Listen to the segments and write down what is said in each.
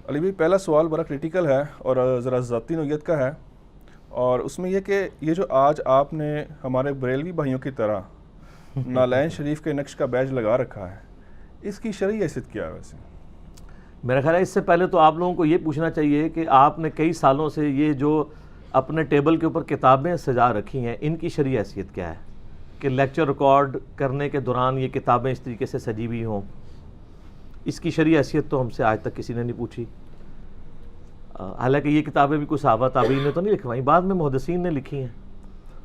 علی بھائی پہلا سوال بڑا کرٹیکل ہے اور ذرا ذاتی نوعیت کا ہے، اور اس میں یہ کہ یہ جو آج آپ نے ہمارے بریلوی بھائیوں کی طرح نالین شریف کے نقش کا بیج لگا رکھا ہے، اس کی شرعی حیثیت کیا ہے ویسے؟ میرا خیال ہے اس سے پہلے تو آپ لوگوں کو یہ پوچھنا چاہیے کہ آپ نے کئی سالوں سے یہ جو اپنے ٹیبل کے اوپر کتابیں سجا رکھی ہیں ان کی شرعی حیثیت کیا ہے کہ لیکچر ریکارڈ کرنے کے دوران یہ کتابیں اس طریقے سے سجی ہوئی ہوں؟ اس کی شرعی حیثیت تو ہم سے آج تک کسی نے نہیں پوچھی. حالانکہ یہ کتابیں بھی کوئی صحابہ تابعین نے تو نہیں لکھوائیں، بعد میں محدثین نے لکھی ہیں،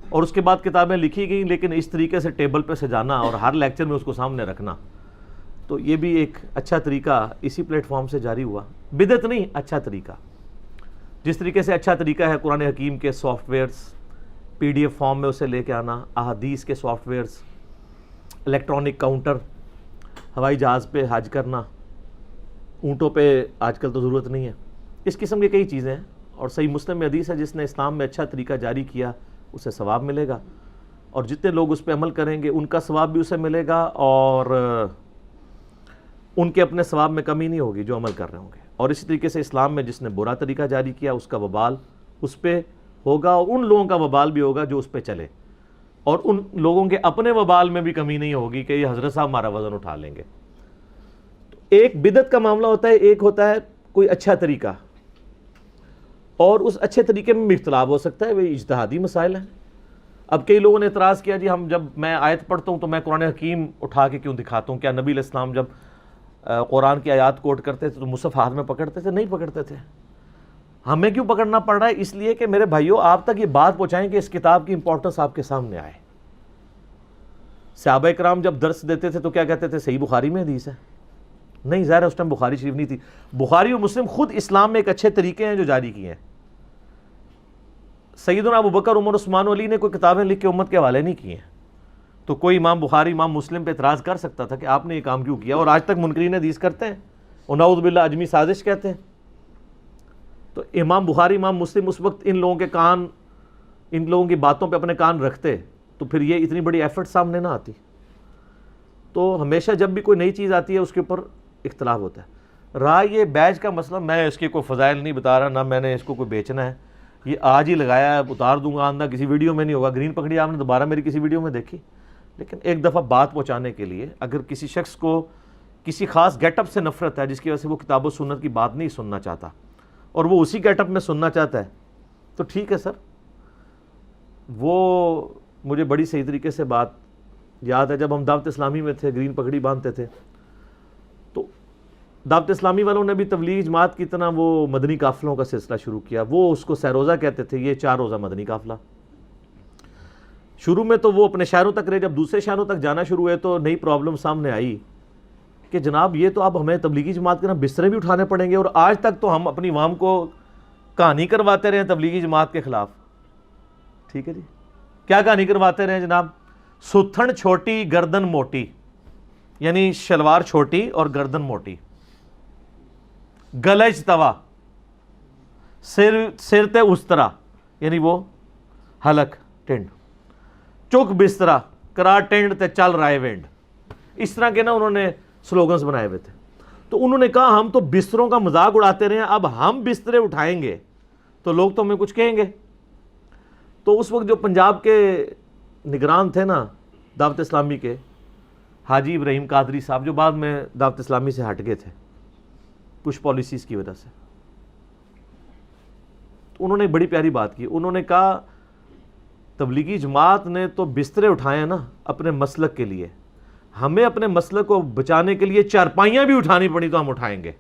اور اس کے بعد کتابیں لکھی گئیں، لیکن اس طریقے سے ٹیبل پہ سجانا اور ہر لیکچر میں اس کو سامنے رکھنا، تو یہ بھی ایک اچھا طریقہ اسی پلیٹ فارم سے جاری ہوا. بدعت نہیں، اچھا طریقہ. جس طریقے سے اچھا طریقہ ہے قرآن حکیم کے softwares P D F form میں اسے لے کے آنا، احادیث کے سافٹ ویئرز، الیکٹرانک کاؤنٹر، ہوائی جہاز پہ حج کرنا، اونٹوں پہ آج کل تو ضرورت نہیں ہے، اس قسم کی کئی چیزیں ہیں. اور صحیح مسلم میں حدیث ہے جس نے اسلام میں اچھا طریقہ جاری کیا اسے ثواب ملے گا، اور جتنے لوگ اس پہ عمل کریں گے ان کا ثواب بھی اسے ملے گا، اور ان کے اپنے ثواب میں کمی نہیں ہوگی جو عمل کر رہے ہوں گے. اور اسی طریقے سے اسلام میں جس نے برا طریقہ جاری کیا اس کا وبال اس پہ ہوگا، اور ان لوگوں کا وبال بھی ہوگا جو اس پہ چلے، اور ان لوگوں کے اپنے وبال میں بھی کمی نہیں ہوگی کہ یہ حضرت صاحب ہمارا وزن اٹھا لیں گے. ایک بدعت کا معاملہ ہوتا ہے، ایک ہوتا ہے کوئی اچھا طریقہ، اور اس اچھے طریقے میں بھی اختلاف ہو سکتا ہے، وہ اجتہادی مسائل ہیں. اب کئی لوگوں نے اعتراض کیا جی جب میں آیت پڑھتا ہوں تو میں قرآن حکیم اٹھا کے کیوں دکھاتا ہوں؟ کیا نبی علیہ السلام جب قرآن کی آیات کوٹ کرتے تھے تو مصحف ہاتھ میں پکڑتے تھے؟ نہیں پکڑتے تھے. ہمیں کیوں پکڑنا پڑ رہا ہے؟ اس لیے کہ میرے بھائیوں آپ تک یہ بات پہنچائیں کہ اس کتاب کی امپورٹنس آپ کے سامنے آئے. صحابہ کرام جب درس دیتے تھے تو کیا کہتے تھے؟ صحیح بخاری میں حدیث ہے. نہیں، ظاہر ہے اس ٹائم بخاری شریف نہیں تھی. بخاری اور مسلم خود اسلام میں ایک اچھے طریقے ہیں جو جاری کیے ہیں. سیدنا ابو بکر، عمر، عثمان و علی نے کوئی کتابیں لکھ کے امت کے حوالے نہیں کیے ہیں. تو کوئی امام بخاری، امام مسلم پہ اعتراض کر سکتا تھا کہ آپ نے یہ کام کیوں کیا، اور آج تک منکرین حدیث کرتے ہیں اور نعوذ باللہ اجمی سازش کہتے ہیں. تو امام بخاری، امام مسلم اس وقت ان لوگوں کے کان، ان لوگوں کی باتوں پہ اپنے کان رکھتے تو پھر یہ اتنی بڑی ایفرٹ سامنے نہ آتی. تو ہمیشہ جب بھی کوئی نئی چیز آتی ہے اس کے اوپر اختلاف ہوتا ہے. رہا یہ بیج کا مسئلہ، میں اس کے کوئی فضائل نہیں بتا رہا، نہ میں نے اس کو کوئی بیچنا ہے. یہ آج ہی لگایا ہے، اتار دوں گا، آندہ کسی ویڈیو میں نہیں ہوگا. گرین پگڑی آپ نے دوبارہ میری کسی ویڈیو میں دیکھی. لیکن ایک دفعہ بات پہنچانے کے لیے اگر کسی شخص کو کسی خاص گیٹ اپ سے نفرت ہے جس کی وجہ سے وہ کتاب و سنت کی بات نہیں سننا چاہتا اور وہ اسی گیٹ اپ میں سننا چاہتا ہے تو ٹھیک ہے سر. وہ مجھے بڑی صحیح طریقے سے بات یاد ہے، جب ہم دعوت اسلامی میں تھے، گرین پگڑی باندھتے تھے، تو دعوت اسلامی والوں نے بھی تبلیغ جماعت کی طرح وہ مدنی قافلوں کا سلسلہ شروع کیا. وہ اس کو سہ روزہ کہتے تھے، یہ 4 روزہ مدنی قافلہ. شروع میں تو وہ اپنے شہروں تک رہے، جب دوسرے شہروں تک جانا شروع ہوئے تو نئی پرابلم سامنے آئی کہ جناب یہ تو اب ہمیں تبلیغی جماعت کے نا بسترے بھی اٹھانے پڑیں گے. اور آج تک تو ہم اپنی عوام کو کہانی کرواتے رہے تبلیغی جماعت کے خلاف. ٹھیک ہے جی، کیا کہانی کرواتے رہے جناب؟ ستھن چھوٹی گردن موٹی، یعنی شلوار چھوٹی اور گردن موٹی، گلج توا، سر تے استرا یعنی وہ حلق ٹینڈ، چک بسترا کرا ٹینڈ تے چل رائے وینڈ. اس طرح کے نا انہوں نے سلوگنز بنائے ہوئے تھے. تو انہوں نے کہا ہم تو بستروں کا مذاق اڑاتے رہے ہیں، اب ہم بسترے اٹھائیں گے تو لوگ تو ہمیں کچھ کہیں گے. تو اس وقت جو پنجاب کے نگران تھے نا دعوت اسلامی کے، حاجی ابراہیم قادری صاحب، جو بعد میں دعوت اسلامی سے ہٹ گئے تھے کچھ پالیسیز کی وجہ سے، تو انہوں نے بڑی پیاری بات کی. انہوں نے کہا تبلیغی جماعت نے تو بسترے اٹھائے ہیں نا اپنے مسلک کے لیے، ہمیں اپنے مسلک کو بچانے کے لیے چارپائیاں بھی اٹھانی پڑی تو ہم اٹھائیں گے،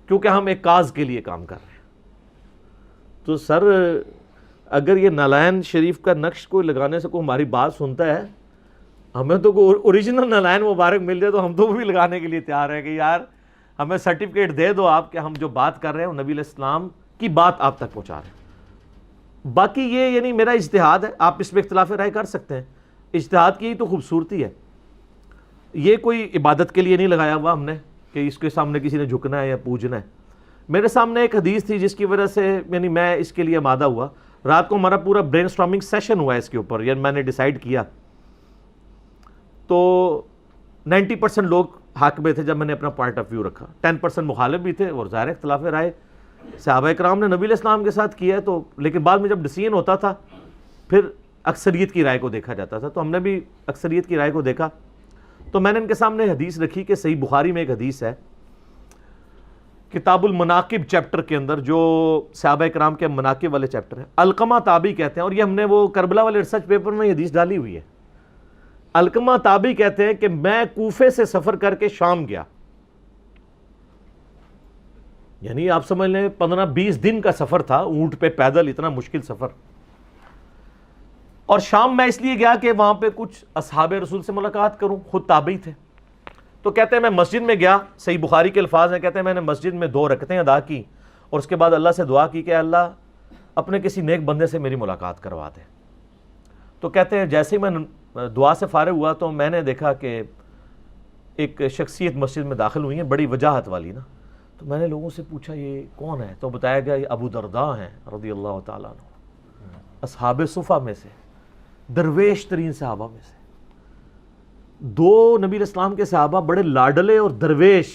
کیونکہ ہم ایک کاز کے لیے کام کر رہے ہیں. تو سر اگر یہ نالین شریف کا نقش کوئی لگانے سے کوئی ہماری بات سنتا ہے، ہمیں تو کوئی اوریجنل نالین مبارک مل جائے تو ہم تو بھی لگانے کے لیے تیار ہیں کہ یار ہمیں سرٹیفکیٹ دے دو آپ کہ ہم جو بات کر رہے ہیں وہ نبی علیہ السلام کی بات آپ تک پہنچا رہے ہیں. باقی یہ یعنی میرا اجتہاد ہے، آپ اس میں اختلاف رائے کر سکتے ہیں. اجتہاد کی تو خوبصورتی ہے. یہ کوئی عبادت کے لیے نہیں لگایا ہوا ہم نے کہ اس کے سامنے کسی نے جھکنا ہے یا پوجنا ہے. میرے سامنے ایک حدیث تھی جس کی وجہ سے یعنی میں اس کے لیے آمادہ ہوا. رات کو ہمارا پورا برین سٹارمنگ سیشن ہوا ہے اس کے اوپر، یعنی میں نے ڈیسائیڈ کیا. تو 90% لوگ حق میں تھے جب میں نے اپنا پوائنٹ آف ویو رکھا. 10% مخالف بھی تھے اور ظاہر اختلاف رائے صحابہ کرام نے نبی علیہ السلام کے ساتھ کیا ہے تو, لیکن بعد میں جب ڈیسیژن ہوتا تھا پھر اکثریت کی رائے کو دیکھا جاتا تھا. تو ہم نے بھی اکثریت کی رائے کو دیکھا. تو میں نے ان کے سامنے حدیث رکھی کہ صحیح بخاری میں ایک حدیث ہے کتاب المناقب چیپٹر کے اندر, جو صحابہ کرام کے مناقب والے چیپٹر ہیں. علقمہ تابعی کہتے ہیں, اور یہ ہم نے وہ کربلا والے ریسرچ پیپر میں یہ حدیث ڈالی ہوئی ہے. علقمہ تابعی کہتے ہیں کہ میں کوفے سے سفر کر کے شام گیا, یعنی آپ سمجھ لیں 15-20 دن کا سفر تھا, اونٹ پہ پیدل, اتنا مشکل سفر. اور شام میں اس لیے گیا کہ وہاں پہ کچھ اصحاب رسول سے ملاقات کروں, خود تابعی تھے. تو کہتے ہیں میں مسجد میں گیا, صحیح بخاری کے الفاظ ہیں, کہتے ہیں میں نے مسجد میں 2 رکعتیں ادا کی اور اس کے بعد اللہ سے دعا کی کہ اللہ اپنے کسی نیک بندے سے میری ملاقات کروا دے. تو کہتے ہیں جیسے ہی میں دعا سے فارغ ہوا تو میں نے دیکھا کہ ایک شخصیت مسجد میں داخل ہوئی ہے, بڑی وجاہت والی نا. تو میں نے لوگوں سے پوچھا یہ کون ہے, تو بتایا گیا یہ ابو درداء ہیں رضی اللہ تعالیٰ عنہ, اصحاب صفہ میں سے, درویش ترین صحابہ میں سے. 2 نبی علیہ السلام کے صحابہ بڑے لاڈلے اور درویش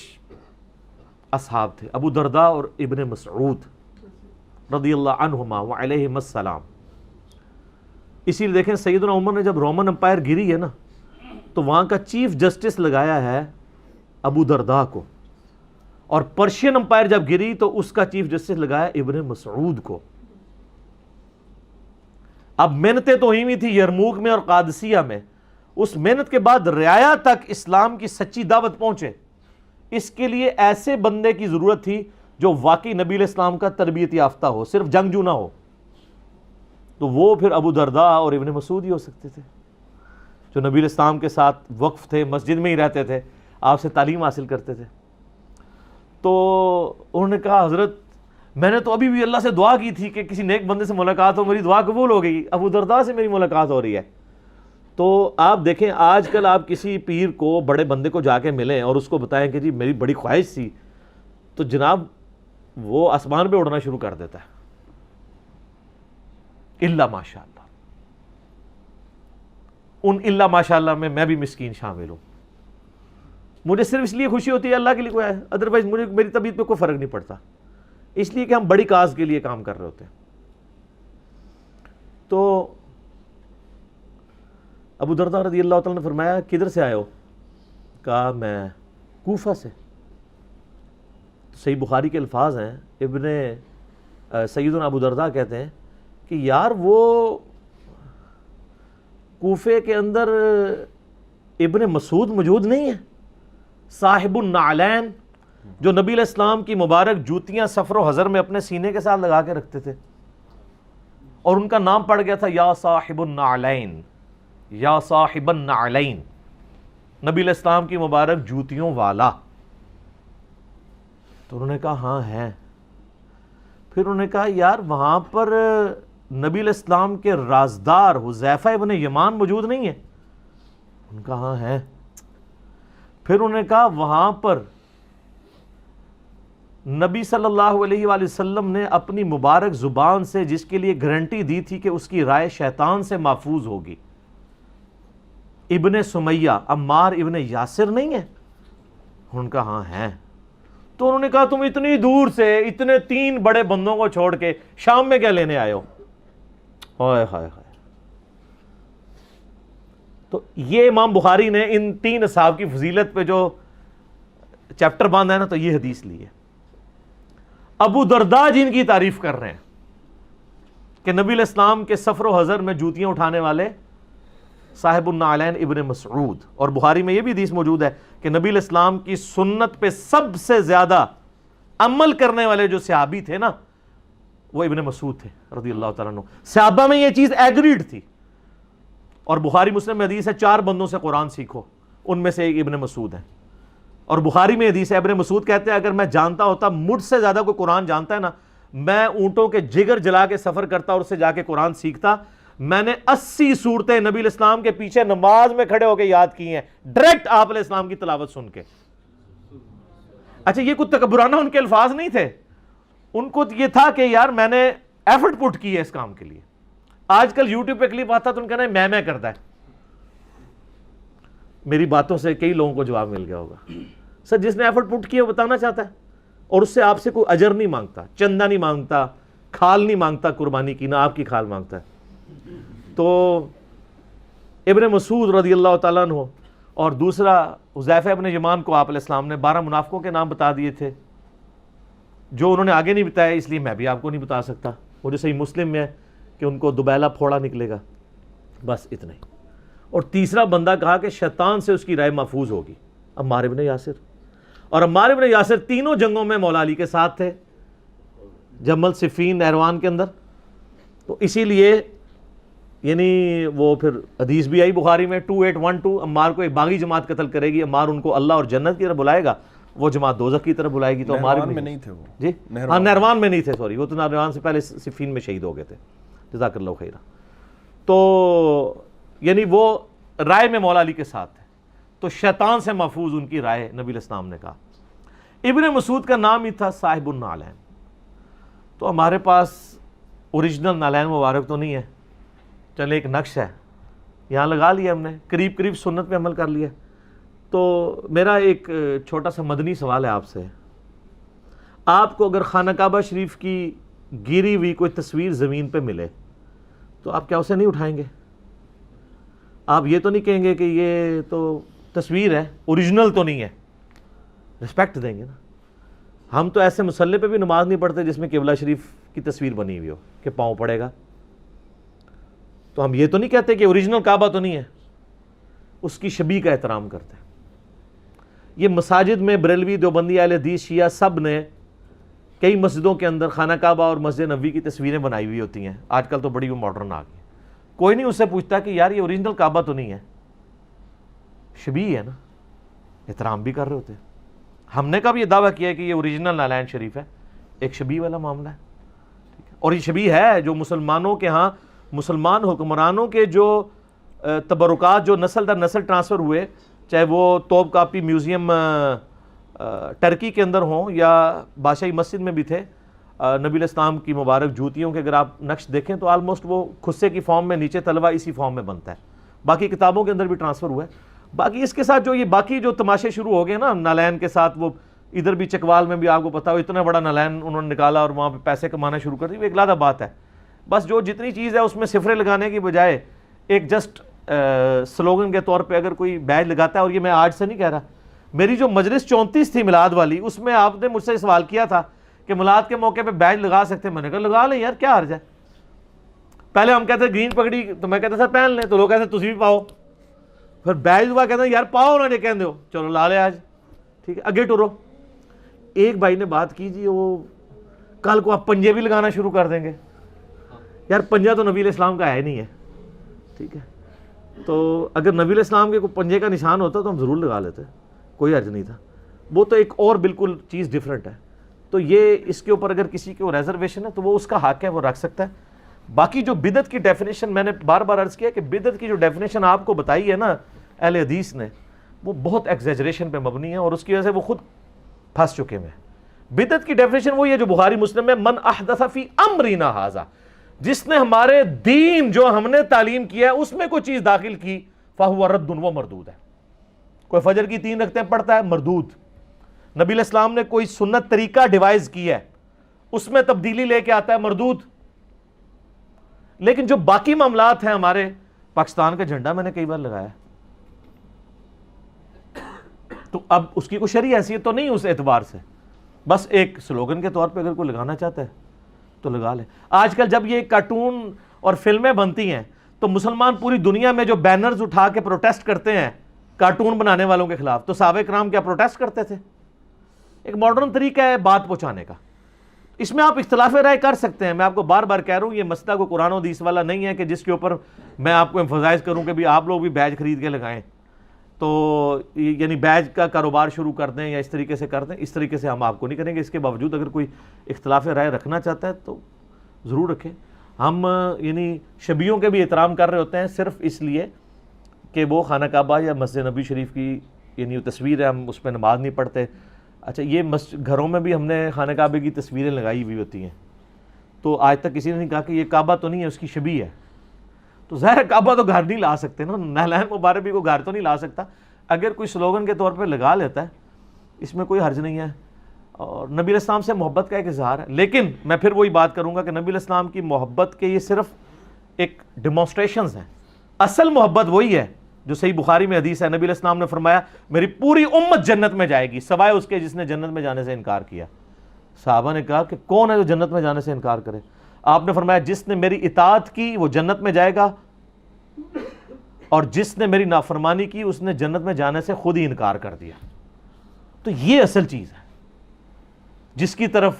اصحاب تھے, ابو درداء اور ابن مسعود رضی اللہ عنہما وعلیہم السلام. اسی لیے دیکھیں سیدنا عمر نے جب رومن امپائر گری ہے نا تو وہاں کا چیف جسٹس لگایا ہے ابو درداء کو, اور پرشین امپائر جب گری تو اس کا چیف جسٹس لگایا ابن مسعود کو. اب محنتیں تو ہوئی تھی یرموک میں اور قادسیہ میں, اس محنت کے بعد رعایا تک اسلام کی سچی دعوت پہنچے, اس کے لیے ایسے بندے کی ضرورت تھی جو واقعی نبی علیہ السلام کا تربیت یافتہ ہو, صرف جنگجو نہ ہو. تو وہ پھر ابو درداء اور ابن مسعود ہی ہو سکتے تھے, جو نبی علیہ السلام کے ساتھ وقف تھے, مسجد میں ہی رہتے تھے, آپ سے تعلیم حاصل کرتے تھے. تو انہوں نے کہا حضرت میں نے تو ابھی بھی اللہ سے دعا کی تھی کہ کسی نیک بندے سے ملاقات ہو, میری دعا قبول ہو گئی, ابو درداء سے میری ملاقات ہو رہی ہے. تو آپ دیکھیں آج کل آپ کسی پیر کو, بڑے بندے کو جا کے ملیں اور اس کو بتائیں کہ جی میری بڑی خواہش تھی, تو جناب وہ آسمان پہ اڑنا شروع کر دیتا ہے, الا ماشاء اللہ. ان الا ماشاء اللہ میں بھی مسکین شامل ہوں. مجھے صرف اس لیے خوشی ہوتی ہے اللہ کے لیے کوئی ہے, ادروائز مجھے میری طبیعت پہ کوئی فرق نہیں پڑتا, اس لیے کہ ہم بڑی کاز کے لیے کام کر رہے ہوتے ہیں. تو ابو درداء رضی اللہ تعالیٰ نے فرمایا کدھر سے آئے ہو؟ کہا میں کوفہ سے. صحیح بخاری کے الفاظ ہیں, سیدنا ابو درداء کہتے ہیں کہ یار وہ کوفے کے اندر ابن مسعود موجود نہیں ہے, صاحب النعلین, جو نبی علیہ السلام کی مبارک جوتیاں سفر و حضر میں اپنے سینے کے ساتھ لگا کے رکھتے تھے, اور ان کا نام پڑ گیا تھا یا صاحب النعلین, یا صاحب النعلین, نبی علیہ السلام کی مبارک جوتیوں والا. تو انہوں نے کہا ہاں ہے. پھر انہوں نے کہا یار وہاں پر نبی علیہ السلام کے رازدار حذیفہ ابن یمان موجود نہیں ہے؟ ان کا ہاں ہے. پھر انہوں نے کہا وہاں پر نبی صلی اللہ علیہ وآلہ وسلم نے اپنی مبارک زبان سے جس کے لیے گارنٹی دی تھی کہ اس کی رائے شیطان سے محفوظ ہوگی, ابن سمیہ عمار ابن یاسر نہیں ہے؟ ان کا ہاں ہے. تو انہوں نے کہا تم اتنی دور سے اتنے 3 بڑے بندوں کو چھوڑ کے شام میں کیا لینے آئے ہو؟ ہائے ہائے ہائے. تو یہ امام بخاری نے ان 3 اصحاب کی فضیلت پہ جو چیپٹر باندھا ہے نا, تو یہ حدیث لی ہے. ابو درداء جن کی تعریف کر رہے ہیں کہ نبی علیہ السلام کے سفر و حضر میں جوتیاں اٹھانے والے صاحب النعلین ابن مسعود. اور بخاری میں یہ بھی حدیث موجود ہے کہ نبی علیہ السلام کی سنت پہ سب سے زیادہ عمل کرنے والے جو صحابی تھے نا وہ ابن مسعود تھے رضی اللہ تعالیٰ عنہ. صحابہ میں یہ چیز ایگریڈ تھی. اور بخاری مسلم میں حدیث ہے 4 بندوں سے قرآن سیکھو, ان میں سے ایک ابن مسعود ہے. اور بخاری میں حدیث ہے ابن مسعود کہتے ہیں اگر میں جانتا ہوتا مجھ سے زیادہ کوئی قرآن جانتا ہے نا, میں اونٹوں کے جگر جلا کے سفر کرتا اور اس سے جا کے قرآن سیکھتا. میں نے 80 صورتیں نبی علیہ السلام کے پیچھے نماز میں کھڑے ہو کے یاد کی ہیں, ڈائریکٹ آپ علیہ السلام کی تلاوت سن کے. اچھا یہ کچھ تکبرانہ ان کے الفاظ نہیں تھے, ان کو یہ تھا کہ یار میں نے ایفرٹ پٹ کی ہے اس کام کے لیے. آج کل یوٹیوب پہ کلپ آتا تو ان کہنا ہے میں کرتا ہے. میری باتوں سے کئی لوگوں کو جواب مل گیا ہوگا. سر جس نے ایفرٹ پٹ کیا وہ بتانا چاہتا ہے، اور اس سے آپ سے کوئی اجر نہیں مانگتا، چندہ نہیں مانگتا، کھال نہیں مانگتا قربانی کی، نہ آپ کی کھال مانگتا ہے۔ تو ابن مسعود رضی اللہ تعالیٰ عنہ اور دوسرا حذیفہ ابن یمان کو آپ علیہ السلام نے 12 منافقوں کے نام بتا دیے تھے، جو انہوں نے آگے نہیں بتایا، اس لیے میں بھی آپ کو نہیں بتا سکتا۔ وہ جو صحیح مسلم میں ہے کہ ان کو دوبیلا پھوڑا نکلے گا، بس اتنا ہی۔ اور تیسرا بندہ کہا کہ شیطان سے اس کی رائے محفوظ ہوگی، عمار ابن یاسر۔ اور عمار ابن یاسر تینوں جنگوں میں مولا علی کے ساتھ تھے، جمل، صفین، نیروان کے اندر۔ تو اسی لیے یعنی وہ پھر حدیث بھی آئی بخاری میں 2812، عمار کو ایک باغی جماعت قتل کرے گی، عمار ان کو اللہ اور جنت کی طرف بلائے گا، وہ جماعت دوزخ کی طرف بلائے گی۔ تو عمار میں نہیں تھے وہ، جی ہاں نیروان میں نہیں تھے، سوری، وہ تو نیروان سے پہلے صفین میں شہید ہو گئے تھے، جزاک اللہ خیرہ۔ تو یعنی وہ رائے میں مولا علی کے ساتھ ہے، تو شیطان سے محفوظ ان کی رائے، نبی علیہ السلام نے کہا۔ ابن مسعود کا نام ہی تھا صاحب النعلین۔ تو ہمارے پاس اوریجنل نالین مبارک تو نہیں ہے، چلے ایک نقش ہے یہاں لگا لیا ہم نے، قریب قریب سنت پہ عمل کر لیا۔ تو میرا ایک چھوٹا سا مدنی سوال ہے آپ سے، آپ کو اگر خانہ کعبہ شریف کی گری ہوئی کوئی تصویر زمین پہ ملے تو آپ کیا اسے نہیں اٹھائیں گے؟ آپ یہ تو نہیں کہیں گے کہ یہ تو تصویر ہے، اوریجنل تو نہیں ہے، رسپیکٹ دیں گے نا۔ ہم تو ایسے مصلی پہ بھی نماز نہیں پڑھتے جس میں قبلہ شریف کی تصویر بنی ہوئی ہو کہ پاؤں پڑے گا، تو ہم یہ تو نہیں کہتے کہ اوریجنل کعبہ تو نہیں ہے، اس کی شبیہ کا احترام کرتے ہیں۔ یہ مساجد میں بریلوی، دیوبندی، اہل حدیث، شیعہ سب نے کئی مسجدوں کے اندر خانہ کعبہ اور مسجد نبوی کی تصویریں بنائی ہوئی ہوتی ہیں، آج کل تو بڑی وہ ماڈرن آ گئی، کوئی نہیں اس سے پوچھتا کہ یار یہ اوریجنل کعبہ تو نہیں ہے، شبیہ ہے نا، احترام بھی کر رہے ہوتے ہیں۔ ہم نے کب یہ دعویٰ کیا ہے کہ یہ اوریجنل نالین شریف ہے؟ ایک شبیہ والا معاملہ ہے، اور یہ شبیہ ہے جو مسلمانوں کے ہاں، مسلمان حکمرانوں کے جو تبرکات جو نسل در نسل ٹرانسفر ہوئے، چاہے وہ توپ کاپی میوزیم ٹرکی کے اندر ہوں یا بادشاہی مسجد میں بھی تھے، نبی علیہ السلام کی مبارک جوتیوں کے اگر آپ نقش دیکھیں تو آلموسٹ وہ خصے کی فارم میں، نیچے تلوا اسی فارم میں بنتا ہے، باقی کتابوں کے اندر بھی ٹرانسفر ہوا ہے۔ باقی اس کے ساتھ جو یہ باقی جو تماشے شروع ہو گئے نا نالین کے ساتھ، وہ ادھر بھی چکوال میں بھی آپ کو پتا ہو اتنا بڑا نالین انہوں نے نکالا اور وہاں پہ پیسے کمانا شروع کر دی، وہ ایک علیحدہ بات ہے۔ بس جو جتنی چیز ہے اس میں صفرے لگانے کی بجائے ایک جسٹ سلوگن کے طور پہ اگر کوئی بیج لگاتا ہے، اور یہ میں آج سے نہیں کہہ رہا، میری جو مجلس 34 تھی میلاد والی، اس میں آپ نے مجھ سے سوال کیا تھا کہ میلاد کے موقع پہ بیج لگا سکتے ہیں، میں نے کہا لگا لیں یار، کیا حرج ہے۔ پہلے ہم کہتے گرین پگڑی تو میں کہتا تھا پہن لیں، تو لوگ کہتے تسی بھی پاؤ، پھر بیج ہوا کہتے ہیں یار پاؤ نہ کہتے ہو، چلو لا لے آج، ٹھیک ہے اگے ٹورو۔ ایک بھائی نے بات کی جی وہ کل کو آپ پنجے بھی لگانا شروع کر دیں گے، یار پنجہ تو نبی علیہ السلام کا ہے نہیں ہے، ٹھیک ہے، تو اگر نبی علیہ السلام کے کوئی پنجے کا نشان ہوتا تو ہم ضرور لگا لیتے، کوئی حرج نہیں تھا، وہ تو ایک اور بالکل چیز ڈیفرنٹ ہے۔ تو یہ اس کے اوپر اگر کسی کو ریزرویشن ہے تو وہ اس کا حق ہے، وہ رکھ سکتا ہے۔ باقی جو بدعت کی ڈیفینیشن میں نے بار بار عرض کیا کہ بدعت کی جو ڈیفینیشن آپ کو بتائی ہے نا اہل حدیث نے، وہ بہت ایگزیجریشن پہ مبنی ہے، اور اس کی وجہ سے وہ خود پھنس چکے ہیں۔ بدعت کی ڈیفینیشن وہی ہے جو بخاری مسلم میں من احدث فی امرنا ھذا، جس نے ہمارے دین جو ہم نے تعلیم کیا ہے اس میں کوئی چیز داخل کی، فہو رد، وہ مردود ہے۔ کوئی فجر کی 3 رکعتیں پڑھتا ہے، مردود۔ نبی علیہ السلام نے کوئی سنت طریقہ ڈیوائز کیا ہے، اس میں تبدیلی لے کے آتا ہے، مردود۔ لیکن جو باقی معاملات ہیں، ہمارے پاکستان کا جھنڈا میں نے کئی بار لگایا، تو اب اس کی کوئی شرعی حیثیت تو نہیں اس اعتبار سے، بس ایک سلوگن کے طور پہ اگر کوئی لگانا چاہتا ہے تو لگا لے۔ آج کل جب یہ کارٹون اور فلمیں بنتی ہیں تو مسلمان پوری دنیا میں جو بینرز اٹھا کے پروٹیسٹ کرتے ہیں کارٹون بنانے والوں کے خلاف، تو صحابہ کرام کیا پروٹیسٹ کرتے تھے؟ ایک ماڈرن طریقہ ہے بات پہنچانے کا، اس میں آپ اختلاف رائے کر سکتے ہیں۔ میں آپ کو بار بار کہہ رہا ہوں یہ مسئلہ کو قرآن و حدیث والا نہیں ہے کہ جس کے اوپر میں آپ کو ایمفسائز کروں کہ بھی آپ لوگ بھی بیج خرید کے لگائیں، تو یعنی بیج کا کاروبار شروع کر دیں یا اس طریقے سے کر دیں، اس طریقے سے ہم آپ کو نہیں کریں گے۔ اس کے باوجود اگر کوئی اختلاف رائے رکھنا چاہتا ہے تو ضرور رکھیں۔ ہم یعنی شبیوں کے بھی احترام کر رہے ہوتے ہیں صرف اس لیے کہ وہ خانہ کعبہ یا مسجد نبی شریف کی یعنی وہ تصویر ہے، ہم اس پہ نماز نہیں پڑھتے۔ اچھا یہ گھروں میں بھی ہم نے خانہ کعبے کی تصویریں لگائی ہوئی ہوتی ہیں، تو آج تک کسی نے نہیں کہا کہ یہ کعبہ تو نہیں ہے، اس کی شبیہ ہے۔ تو ظاہر کعبہ تو گھر نہیں لا سکتے نا، نالین مبارک بھی کو گھر تو نہیں لا سکتا۔ اگر کوئی سلوگن کے طور پہ لگا لیتا ہے اس میں کوئی حرج نہیں ہے، اور نبی علیہ السلام سے محبت کا ایک اظہار ہے. لیکن میں پھر وہی بات کروں گا کہ نبی علیہ السلام کی محبت کے یہ صرف ایک ڈیمونسٹریشنز ہیں. اصل محبت وہی ہے جو صحیح بخاری میں حدیث ہے. نبی علیہ السلام نے فرمایا میری پوری امت جنت میں جائے گی سوائے اس کے جس نے جنت میں جانے سے انکار کیا. صحابہ نے کہا کہ کون ہے جو جنت میں جانے سے انکار کرے؟ آپ نے فرمایا جس نے میری اطاعت کی وہ جنت میں جائے گا، اور جس نے میری نافرمانی کی اس نے جنت میں جانے سے خود ہی انکار کر دیا. تو یہ اصل چیز ہے جس کی طرف.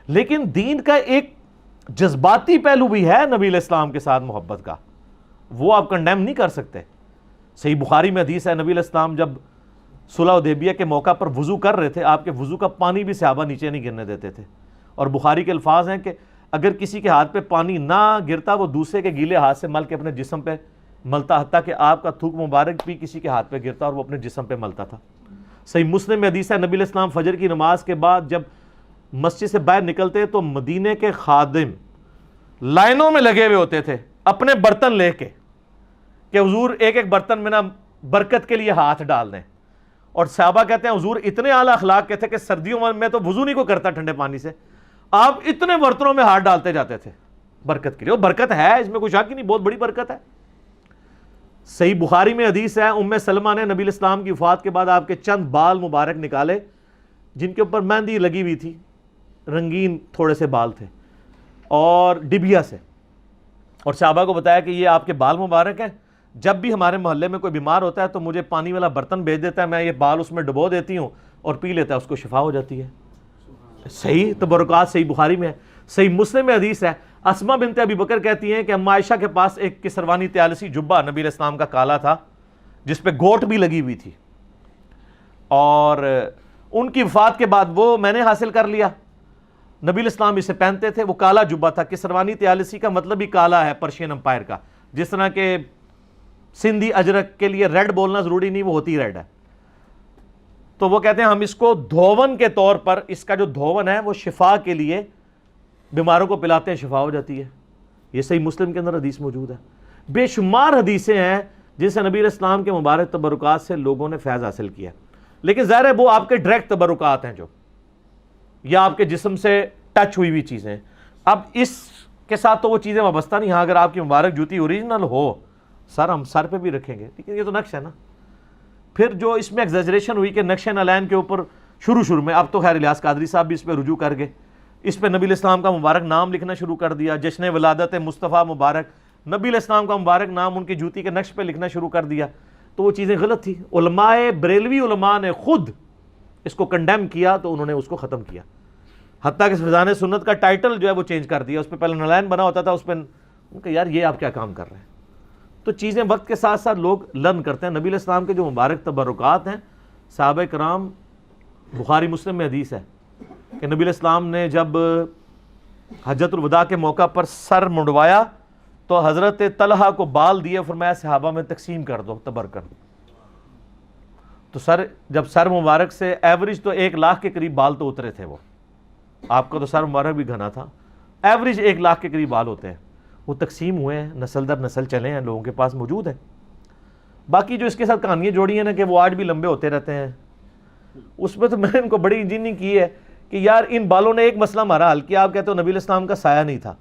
لیکن دین کا ایک جذباتی پہلو بھی ہے نبی علیہ السلام کے ساتھ محبت کا، وہ آپ کنڈیم نہیں کر سکتے. صحیح بخاری میں حدیث ہے نبی علیہ السلام جب صلح حدیبیہ کے موقع پر وضو کر رہے تھے، آپ کے وضو کا پانی بھی صحابہ نیچے نہیں گرنے دیتے تھے. اور بخاری کے الفاظ ہیں کہ اگر کسی کے ہاتھ پہ پانی نہ گرتا وہ دوسرے کے گیلے ہاتھ سے مل کے اپنے جسم پہ ملتا، حتیٰ کہ آپ کا تھوک مبارک بھی کسی کے ہاتھ پہ گرتا اور وہ اپنے جسم پہ ملتا تھا. صحیح مسلم میں حدیث ہے نبی علیہ السلام فجر کی نماز کے بعد جب مسجد سے باہر نکلتے تو مدینے کے خادم لائنوں میں لگے ہوئے ہوتے تھے اپنے برتن لے کے کہ حضور ایک ایک برتن میں نا برکت کے لیے ہاتھ ڈال دیں. اور صحابہ کہتے ہیں حضور اتنے اعلیٰ اخلاق کے تھے کہ سردیوں میں تو وضو نہیں کو کرتا ٹھنڈے پانی سے، آپ اتنے برتنوں میں ہاتھ ڈالتے جاتے تھے برکت کے لیے. وہ برکت ہے، اس میں کوئی شک ہی نہیں، بہت بڑی برکت ہے. صحیح بخاری میں حدیث ہے ام سلمہ نے نبی علیہ السلام کی وفات کے بعد آپ کے چند بال مبارک نکالے جن کے اوپر مہندی لگی ہوئی تھی، رنگین تھوڑے سے بال تھے اور ڈبیا سے، اور صحابہ کو بتایا کہ یہ آپ کے بال مبارک ہیں، جب بھی ہمارے محلے میں کوئی بیمار ہوتا ہے تو مجھے پانی والا برتن بھیج دیتا ہے، میں یہ بال اس میں ڈبو دیتی ہوں اور پی لیتا ہے، اس کو شفا ہو جاتی ہے. صحیح تبرکات صحیح بخاری میں ہے. صحیح مسلم میں حدیث ہے اسما بنت ابی بکر کہتی ہیں کہ اما عائشہ کے پاس ایک کسروانی طیالسی جبہ نبی علیہ السلام کا کالا تھا جس پہ گوٹ بھی لگی ہوئی تھی، اور ان کی وفات کے بعد وہ میں نے حاصل کر لیا. نبی علیہ السلام اسے پہنتے تھے، وہ کالا جبہ تھا. کسروانی طیالسی کا مطلب ہی کالا ہے پرشین امپائر کا، جس طرح کہ سندھی اجرک کے لیے ریڈ بولنا ضروری نہیں، وہ ہوتی ریڈ ہے. تو وہ کہتے ہیں ہم اس کو دھون کے طور پر، اس کا جو دھون ہے وہ شفا کے لیے بیماروں کو پلاتے ہیں، شفا ہو جاتی ہے. یہ صحیح مسلم کے اندر حدیث موجود ہے. بے شمار حدیثیں ہیں جن سے نبی علیہ السلام کے مبارک تبرکات سے لوگوں نے فیض حاصل کیا. لیکن ظاہر ہے وہ آپ کے ڈائریکٹ تبرکات ہیں جو، یا آپ کے جسم سے ٹچ ہوئی چیزیں. اب اس کے ساتھ تو وہ چیزیں وابستہ نہیں. ہاں اگر آپ کی مبارک جوتی اوریجنل ہو، سر ہم سر پہ بھی رکھیں گے، لیکن یہ تو نقش ہے نا. پھر جو اس میں ایگزیجریشن ہوئی کہ نقش نالین کے اوپر شروع میں، اب تو خیر الیاس قادری صاحب بھی اس پہ رجوع کر گئے، اس پہ نبی علیہ السلام کا مبارک نام لکھنا شروع کر دیا. جشن ولادت مصطفیٰ مبارک، نبی علیہ السلام کا مبارک نام ان کی جوتی کے نقش پہ لکھنا شروع کر دیا. تو وہ چیزیں غلط تھی. علماء بریلوی علماء نے خود اس کو کنڈیم کیا تو انہوں نے اس کو ختم کیا، حتیٰ کہ فضان سنت کا ٹائٹل جو ہے وہ چینج کر دیا. اس پہ پہلے نالین بنا ہوتا تھا، اس پہ ان کا یار یہ آپ کیا کام کر رہے ہیں. تو چیزیں وقت کے ساتھ ساتھ لوگ لرن کرتے ہیں. نبی علیہ السلام کے جو مبارک تبرکات ہیں، صحابہ کرام، بخاری مسلم میں حدیث ہے کہ نبی علیہ السلام نے جب حجۃ الوداع کے موقع پر سر منڈوایا تو حضرت طلحہ کو بال دیے، فرمایا صحابہ میں تقسیم کر دو تبرکن. تو جب سر مبارک سے ایوریج تو 1,00,000 کے قریب بال تو اترے تھے. وہ آپ کا تو سر مبارک بھی گھنا تھا، ایوریج 1,00,000 کے قریب بال ہوتے ہیں. وہ تقسیم ہوئے ہیں، نسل در نسل چلے ہیں، لوگوں کے پاس موجود ہے. باقی جو اس کے ساتھ کہانیاں جوڑی ہیں نا کہ وہ آج بھی لمبے ہوتے رہتے ہیں، اس میں تو میں نے ان کو بڑی انجینئرنگ کی ہے کہ یار ان بالوں نے ایک مسئلہ ہمارا حل کیا. آپ کہتے ہو نبی علیہ السلام کا سایہ نہیں تھا،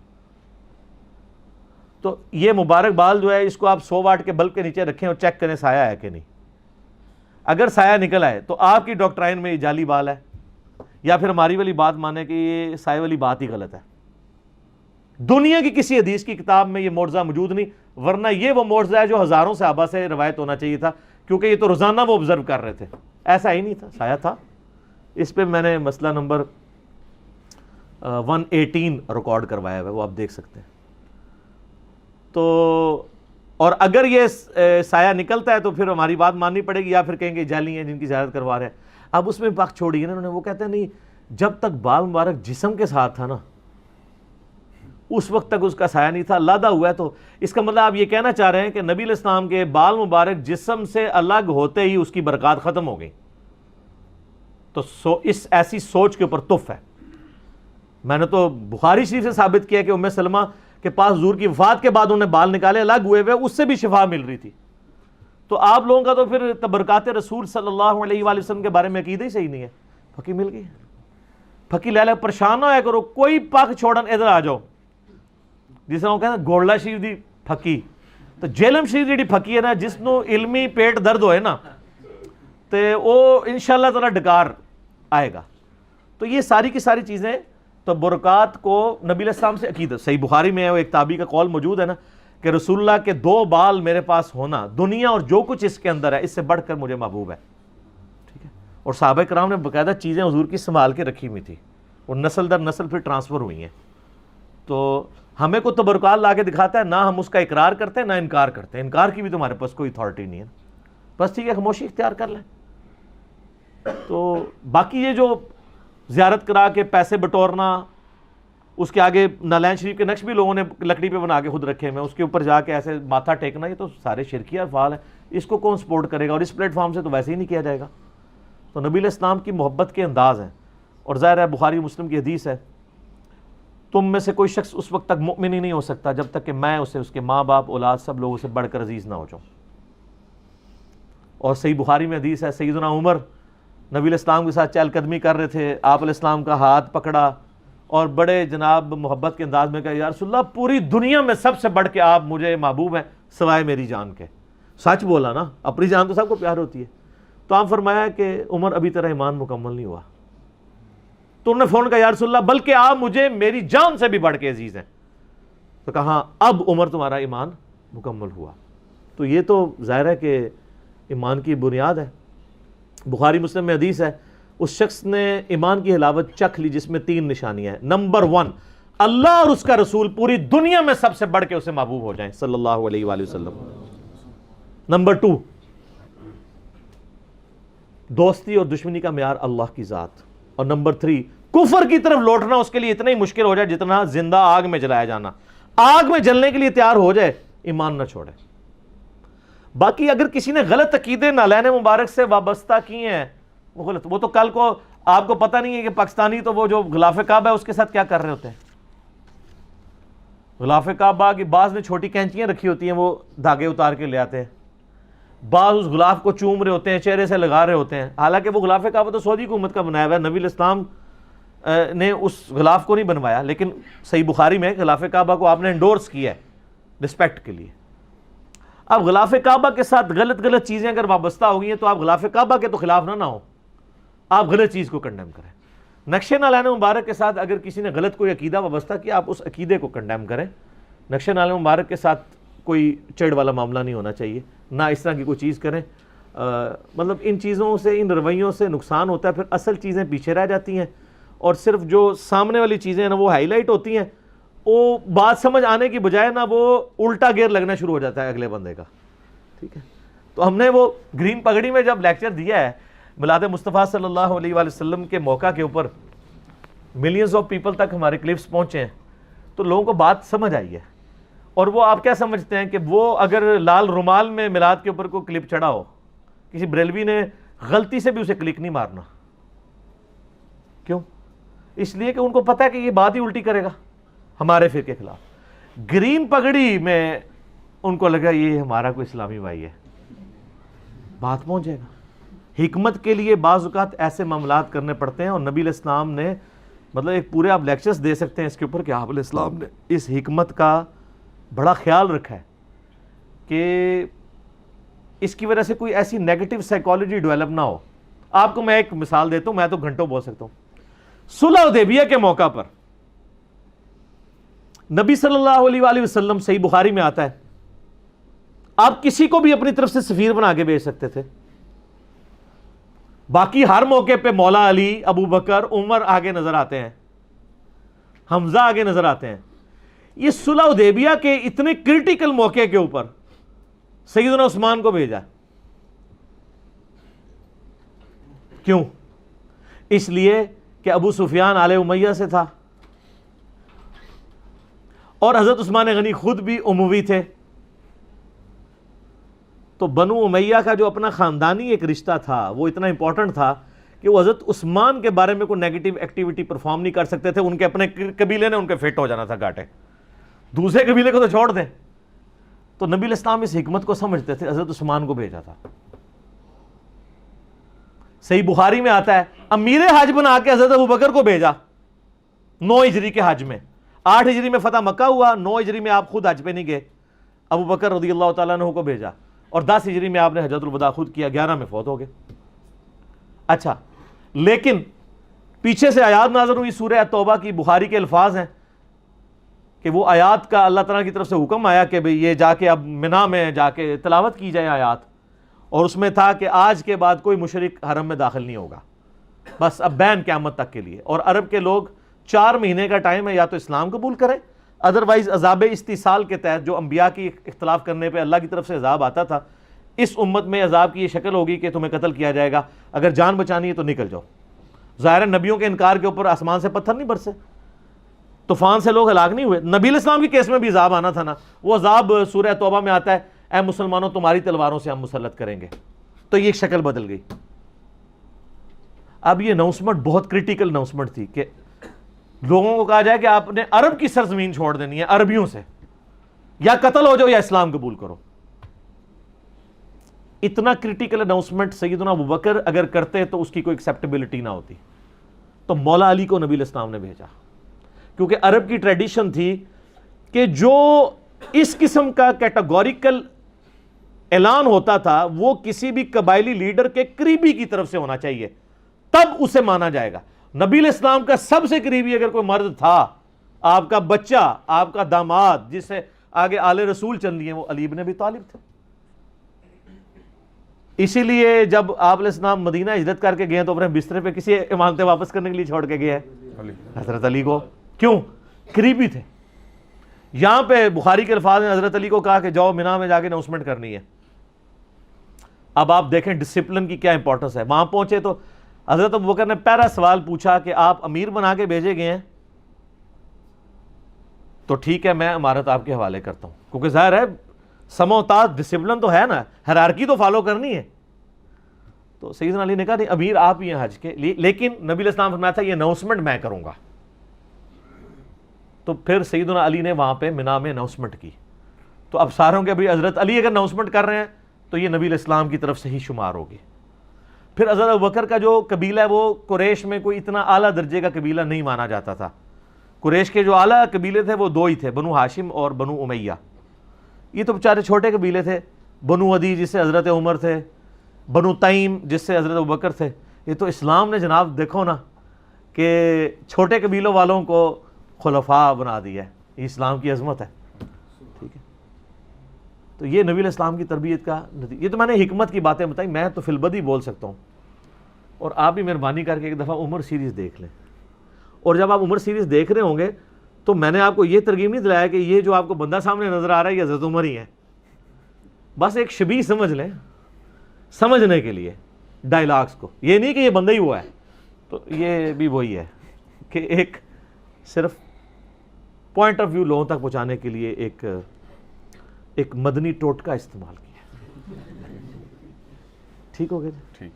تو یہ مبارک بال جو ہے اس کو آپ 100 واٹ کے بلب کے نیچے رکھیں اور چیک کریں سایہ ہے کہ نہیں. اگر سایہ نکل آئے تو آپ کی ڈاکٹرائن میں یہ جعلی بال ہے، یا پھر ہماری والی بات مانے کہ یہ سایہ والی بات ہی غلط ہے. دنیا کی کسی حدیث کی کتاب میں یہ معجزہ موجود نہیں، ورنہ یہ وہ معجزہ ہے جو ہزاروں صحابہ سے روایت ہونا چاہیے تھا، کیونکہ یہ تو روزانہ وہ آبزرو کر رہے تھے. ایسا ہی نہیں تھا، سایہ تھا. اس پہ میں نے مسئلہ نمبر 118 ریکارڈ کروایا ہے، وہ آپ دیکھ سکتے ہیں. تو اور اگر یہ سایہ نکلتا ہے تو پھر ہماری بات ماننی پڑے گی، یا پھر کہیں گے جعلی ہیں جن کی زیارت کروا رہے ہیں. اب اس میں بات چھوڑیے نا، انہوں نے وہ کہتے ہیں نہیں، جب تک بال مبارک جسم کے ساتھ تھا نا اس وقت تک اس کا سایہ نہیں تھا، علیحدہ ہوا ہے. تو اس کا مطلب آپ یہ کہنا چاہ رہے ہیں کہ نبی علیہ السلام کے بال مبارک جسم سے الگ ہوتے ہی اس کی برکات ختم ہو گئی. تو اس ایسی سوچ کے اوپر تف ہے. میں نے تو بخاری شریف سے ثابت کیا کہ ام سلمہ کے پاس حضور کی وفات کے بعد انہیں بال نکالے الگ ہوئے ہوئے، اس سے بھی شفا مل رہی تھی. تو آپ لوگوں کا تو پھر تبرکات رسول صلی اللہ علیہ وآلہ وسلم کے بارے میں عقیدہ ہی صحیح نہیں ہے. پھکی مل گئی, پھکی لے لے, پریشان نہ ہویا کرو, کوئی پاک چھوڑن ادھر آ جاؤ. جس طرح وہ کہتے ہیں گولڈا شریف دی پھکی, تو جیلم شریف جی پھکی ہے نا, جس نو علمی پیٹ درد ہوئے نا تو وہ انشاءاللہ تعالیٰ ڈکار آئے گا. تو یہ ساری کی ساری چیزیں تو برکات کو نبی علیہ السلام سے عقیدت. صحیح بخاری میں ایک تابعی کا قول موجود ہے نا کہ رسول اللہ کے 2 بال میرے پاس ہونا دنیا اور جو کچھ اس کے اندر ہے اس سے بڑھ کر مجھے محبوب ہے. ٹھیک ہے, اور صحابہ کرام نے باقاعدہ چیزیں حضور کی سنبھال کے رکھی ہوئی تھی, اور نسل در نسل پھر ٹرانسفر ہوئی ہیں. تو ہمیں کو تبرکات لا کے دکھاتا ہے, نہ ہم اس کا اقرار کرتے ہیں نہ انکار کرتے ہیں. انکار کی بھی تمہارے پاس کوئی اتھارٹی نہیں ہے. بس ٹھیک ہے, خاموشی اختیار کر لیں. تو باقی یہ جو زیارت کرا کے پیسے بٹورنا, اس کے آگے نالین شریف کے نقش بھی لوگوں نے لکڑی پہ بنا کے خود رکھے ہیں, اس کے اوپر جا کے ایسے ماتھا ٹیکنا, یہ تو سارے شرکی افعال ہیں. اس کو کون سپورٹ کرے گا, اور اس پلیٹ فارم سے تو ویسے ہی نہیں کیا جائے گا. تو نبی علیہ السلام کی محبت کے انداز ہیں, اور ظاہر ہے بخاری مسلم کی حدیث ہے, تم میں سے کوئی شخص اس وقت تک مؤمن ہی نہیں ہو سکتا جب تک کہ میں اسے, اس کے ماں باپ, اولاد, سب لوگوں سے بڑھ کر عزیز نہ ہو جاؤں. اور صحیح بخاری میں حدیث ہے, سیدنا عمر نبی علیہ السلام کے ساتھ چہل قدمی کر رہے تھے, آپ علیہ السلام کا ہاتھ پکڑا اور بڑے جناب محبت کے انداز میں کہا, یا رسول اللہ پوری دنیا میں سب سے بڑھ کے آپ مجھے محبوب ہیں سوائے میری جان کے. سچ بولا نا, اپنی جان تو سب کو پیار ہوتی ہے. تو آپ فرمایا کہ عمر ابھی تیرا ایمان مکمل نہیں ہوا. تو انہوں نے فون کہا, یا رسول اللہ بلکہ آپ مجھے میری جان سے بھی بڑھ کے عزیز ہیں. تو کہا اب عمر تمہارا ایمان مکمل ہوا. تو یہ تو ظاہر ہے کہ ایمان کی بنیاد ہے. بخاری مسلم میں حدیث ہے, اس شخص نے ایمان کی حلاوت چکھ لی جس میں 3 نشانیاں ہیں. نمبر 1, اللہ اور اس کا رسول پوری دنیا میں سب سے بڑھ کے اسے محبوب ہو جائیں صلی اللہ علیہ وآلہ وسلم. نمبر 2, دوستی اور دشمنی کا معیار اللہ کی ذات. اور نمبر 3, کفر کی طرف لوٹنا اس کے لیے اتنا ہی مشکل ہو جائے جتنا زندہ آگ میں جلایا جانا. آگ میں جلنے کے لیے تیار ہو جائے, ایمان نہ چھوڑے. باقی اگر کسی نے غلط عقیدے نالین مبارک سے وابستہ کیے ہیں وہ غلط. وہ تو کل کو آپ کو پتہ نہیں ہے کہ پاکستانی تو وہ جو غلاف کعبہ ہے اس کے ساتھ کیا کر رہے ہوتے ہیں. غلاف کعبہ کی بعض نے چھوٹی کینچیاں رکھی ہوتی ہیں, وہ دھاگے اتار کے لے آتے ہیں. بعض اس غلاف کو چوم رہے ہوتے ہیں, چہرے سے لگا رہے ہوتے ہیں. حالانکہ وہ غلاف کعبہ تو سعودی حکومت کا بنایا ہوا ہے, نبی علیہ السلام نے اس غلاف کو نہیں بنوایا. لیکن صحیح بخاری میں غلاف کعبہ کو آپ نے انڈورس کیا ہے رسپیکٹ کے لیے. اب غلاف کعبہ کے ساتھ غلط چیزیں اگر وابستہ ہو گئی ہیں تو آپ غلاف کعبہ کے تو خلاف نہ ہو, آپ غلط چیز کو کنڈیم کریں. نقش نالین مبارک کے ساتھ اگر کسی نے غلط کوئی عقیدہ وابستہ کیا, آپ اس عقیدے کو کنڈیم کریں. نقش نالین مبارک کے ساتھ کوئی چڑ والا معاملہ نہیں ہونا چاہیے, نہ اس طرح کی کوئی چیز کریں. مطلب ان چیزوں سے, ان رویوں سے نقصان ہوتا ہے, پھر اصل چیزیں پیچھے رہ جاتی ہیں, اور صرف جو سامنے والی چیزیں ہیں نا وہ ہائی لائٹ ہوتی ہیں. وہ بات سمجھ آنے کی بجائے نا وہ الٹا گیئر لگنا شروع ہو جاتا ہے اگلے بندے کا. ٹھیک ہے, تو ہم نے وہ گرین پگڑی میں جب لیکچر دیا ہے میلاد مصطفیٰ صلی اللہ علیہ وآلہ وسلم کے موقع کے اوپر, ملینز آف پیپل تک ہمارے کلپس پہنچے ہیں, تو لوگوں کو بات سمجھ آئی ہے. اور وہ آپ کیا سمجھتے ہیں کہ وہ اگر لال رومال میں میلاد کے اوپر کوئی کلپ چڑھا ہو, کسی بریلوی نے غلطی سے بھی اسے کلک نہیں مارنا. کیوں؟ اس لیے کہ ان کو پتہ ہے کہ یہ بات ہی الٹی کرے گا ہمارے فرقے کے خلاف. گرین پگڑی میں ان کو لگا یہ ہمارا کوئی اسلامی بھائی ہے, بات پہنچ جائے گا. حکمت کے لیے بعض اوقات ایسے معاملات کرنے پڑتے ہیں, اور نبی علیہ السلام نے مطلب ایک پورے آپ لیکچرز دے سکتے ہیں اس کے اوپر کہ آپ علیہ السلام نے اس حکمت کا بڑا خیال رکھا ہے کہ اس کی وجہ سے کوئی ایسی نیگیٹو سائیکالوجی ڈیولپ نہ ہو. آپ کو میں ایک مثال دیتا ہوں, میں تو گھنٹوں بول سکتا ہوں. صلح حدیبیہ کے موقع پر نبی صلی اللہ علیہ وآلہ وسلم, صحیح بخاری میں آتا ہے, آپ کسی کو بھی اپنی طرف سے سفیر بنا کے بھیج سکتے تھے. باقی ہر موقع پہ مولا علی, ابو بکر, عمر آگے نظر آتے ہیں, حمزہ آگے نظر آتے ہیں. یہ صلح حدیبیہ کے اتنے کرٹیکل موقع کے اوپر سیدنا عثمان کو بھیجا. کیوں؟ اس لیے کہ ابو سفیان آل امیہ سے تھا, اور حضرت عثمان غنی خود بھی اموی تھے. تو بنو امیہ کا جو اپنا خاندانی ایک رشتہ تھا وہ اتنا امپورٹنٹ تھا کہ وہ حضرت عثمان کے بارے میں کوئی نیگیٹو ایکٹیویٹی پرفارم نہیں کر سکتے تھے. ان کے اپنے قبیلے نے ان کے فٹ ہو جانا تھا گاٹے, دوسرے قبیلے کو تو چھوڑ دیں. تو نبی علیہ السلام اس حکمت کو سمجھتے تھے، حضرت عثمان کو بھیجا تھا. صحیح بخاری میں آتا ہے امیر حج بنا کے حضرت ابوبکر کو بھیجا 9 ہجری کے حج میں. 8 ہجری میں فتح مکہ ہوا، 9 ہجری میں آپ خود حج پہ نہیں گئے، ابوبکر رضی اللہ تعالیٰ عنہ کو بھیجا، اور 10 ہجری میں آپ نے حجۃ الوداع خود کیا، 11 میں فوت ہو گئے. اچھا، لیکن پیچھے سے آیات نازل ہوئی سورہ توبہ کی، بخاری کے الفاظ ہیں کہ وہ آیات کا اللہ تعالیٰ کی طرف سے حکم آیا کہ بھئی یہ جا کے اب منا میں جا کے تلاوت کی جائے آیات، اور اس میں تھا کہ آج کے بعد کوئی مشرک حرم میں داخل نہیں ہوگا، بس اب بین قیامت تک کے لیے. اور عرب کے لوگ 4 مہینے کا ٹائم ہے، یا تو اسلام قبول کریں، ادروائز عذاب استیصال کے تحت جو انبیاء کی اختلاف کرنے پہ اللہ کی طرف سے عذاب آتا تھا، اس امت میں عذاب کی یہ شکل ہوگی کہ تمہیں قتل کیا جائے گا، اگر جان بچانی ہے تو نکل جاؤ. ظاہر نبیوں کے انکار کے اوپر آسمان سے پتھر نہیں برسے، طوفان سے لوگ ہلاک نہیں ہوئے. نبی علیہ السلام کے کیس میں بھی عذاب آنا تھا نا، وہ عذاب سورہ توبہ میں آتا ہے اے مسلمانوں تمہاری تلواروں سے ہم مسلط کریں گے. تو یہ ایک شکل بدل گئی. اب یہ اناؤنسمنٹ بہت کریٹیکل اناؤنسمنٹ تھی کہ لوگوں کو کہا جائے کہ آپ نے عرب کی سرزمین چھوڑ دینی ہے عربیوں سے، یا قتل ہو جاؤ یا اسلام قبول کرو. اتنا کریٹیکل اناؤنسمنٹ سیدنا ابوبکر اگر کرتے تو اس کی کوئی ایکسیپٹیبلٹی نہ ہوتی. تو مولا علی کو نبی علیہ السلام نے بھیجا، کیونکہ عرب کی ٹریڈیشن تھی کہ جو اس قسم کا کیٹاگوریکل اعلان ہوتا تھا وہ کسی بھی قبائلی لیڈر کے قریبی کی طرف سے ہونا چاہیے، تب اسے مانا جائے گا. نبی علیہ السلام کا سب سے قریبی اگر کوئی مرد تھا، آپ کا بچہ، آپ کا داماد، جس سے آگے آل رسول چل رہی ہیں، وہ علی بن ابی طالب تھے. اسی لیے جب آپ علیہ السلام مدینہ ہجرت کر کے گئے تو اپنے بسترے پہ کسی امانتیں واپس کرنے کے لیے چھوڑ کے گئے ہیں؟ حضرت علی کو. کیوں؟ قریبی تھے. یہاں پہ بخاری کے الفاظ میں حضرت علی کو کہا کہ جاؤ مینا میں جا کے اناؤنسمنٹ کرنی ہے. اب آپ دیکھیں ڈسپلن کی کیا امپورٹنس ہے. وہاں پہنچے تو حضرت ابوبکر نے پہلا سوال پوچھا کہ آپ امیر بنا کے بھیجے گئے ہیں تو ٹھیک ہے میں امارت آپ کے حوالے کرتا ہوں، کیونکہ ظاہر ہے سموتاز ڈسپلن تو ہے نا، ہیرارکی تو فالو کرنی ہے. تو سیدنا علی نے کہا نہیں امیر آپ ہی ہیں حج کے، لیکن نبی علیہ السلام فرمایا تھا یہ اناؤنسمنٹ میں کروں گا. تو پھر سیدنا علی نے وہاں پہ مینا میں اناؤنسمنٹ کی. تو اب ساروں کے بھی حضرت علی اگر اناؤنسمنٹ کر رہے ہیں تو یہ نبی علیہ السلام کی طرف سے ہی شمار ہوگی. پھر حضرت ابوبکر کا جو قبیلہ ہے وہ قریش میں کوئی اتنا اعلیٰ درجے کا قبیلہ نہیں مانا جاتا تھا. قریش کے جو اعلیٰ قبیلے تھے وہ 2 ہی تھے، بنو ہاشم اور بنو امیہ. یہ تو بیچارے چھوٹے قبیلے تھے، بنو عدی جس سے حضرت عمر تھے، بنو تیم جس سے حضرت ابوبکر تھے. یہ تو اسلام نے جناب دیکھو نا کہ چھوٹے قبیلوں والوں کو خلفاء بنا دیا ہے. یہ اسلام کی عظمت ہے. ٹھیک ہے، تو یہ نبی علیہ السلام کی تربیت کا نتیجہ. یہ تو میں نے حکمت کی باتیں بتائی، میں تو فی البدی بول سکتا ہوں. اور آپ بھی مہربانی کر کے ایک دفعہ عمر سیریز دیکھ لیں. اور جب آپ عمر سیریز دیکھ رہے ہوں گے تو میں نے آپ کو یہ ترغیب نہیں دلایا کہ یہ جو آپ کو بندہ سامنے نظر آ رہا ہے یہ حضرت عمر ہی ہے. بس ایک شبیہ سمجھ لیں سمجھنے کے لیے ڈائلاگس کو، یہ نہیں کہ یہ بندہ ہی ہوا ہے. تو یہ بھی وہی ہے کہ ایک صرف پوائنٹ آف ویو لوگوں تک پہنچانے کے لیے ایک مدنی ٹوٹکا استعمال کیا. ٹھیک ہو گیا جی؟ ٹھیک.